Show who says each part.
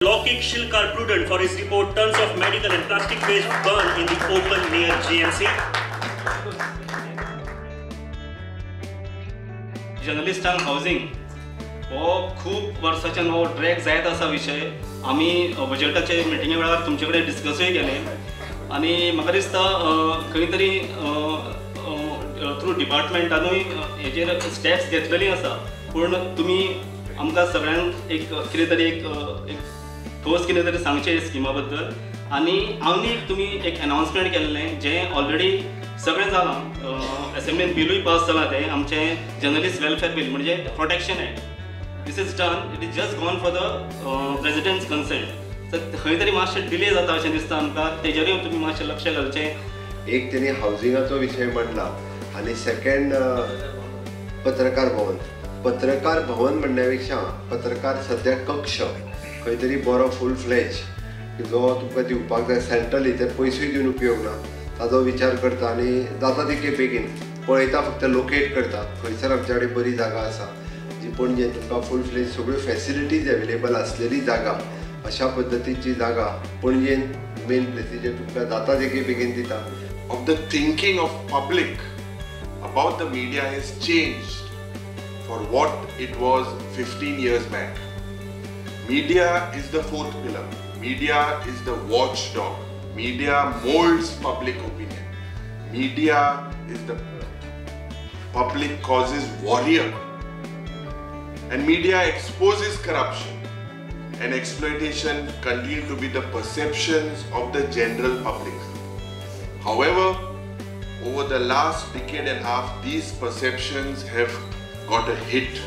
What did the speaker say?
Speaker 1: Lokik Shilkar Prudent for his report tons of medical and plastic waste burned in the open near GMC.
Speaker 2: जर्नलिस्टांक housing हो खूब वर्साच्यान हो drag जायत आसा विशय. आमी बजेटाचे मिटिंगे वेळार तुमचे कडेन डिस्कसूय केले आनी म्हाका दिसता खंय तरी थ्रू डिपार्टमेंटानूय हेजेर स्टेप्स घेतलेली आसा. पूण तुमी आमकां सगळ्यांक एक कितें तरी एक ठोस कितें तरी सांगचें स्किमा बद्दल. आनी आनी तुमी एक अनाउन्समेंट केल्लें जें ऑलरेडी सगळें जालां. असेंब्लीन बिलूय पास जालां तें आमचें जर्नलिस्ट वेलफेअर बील म्हणजे protection act. This is done. It is just gone for the president's consent. So खंय तरी मातशें डिले जाता अशें दिसता आमकां. तेजेरूय तुमी मातशें लक्ष घालचें.
Speaker 3: एक तेणी हावजिंगाचो विशय मांडला आनी सेकंड पत्रकार भवन. पत्रकार भवन म्हणण्यापेक्षा पत्रकार सध्या कक्ष खंय तरी बरो फूल फ्लेज जो तुमकां दिवपाक जाय सेंट्रली ते पयसूय दिवन उपयोग ना ताजो विचार करता आनी जाता तितके बेगीन पळयता फक्त लोकेट करता खंयसर आमचे कडेन बरी जागा आसा जी पणजे तुमकां फूल फ्लेज सगळ्यो फॅसिलिटीज अवेलेबल आसलेली जागा अशा पद्दतीची जागा पणजेन मेन प्लेसीचेर तुमकां जाता तितके बेगीन दिता.
Speaker 4: Of the thinking of public about the media has changed for what it was 15 years back. Media is the fourth pillar. Media is the watchdog. Media molds public opinion. Media is the public causes warrior. And media exposes corruption and exploitation continue to be the perceptions of the general public. However, over the last decade and a half, these perceptions have got a hit.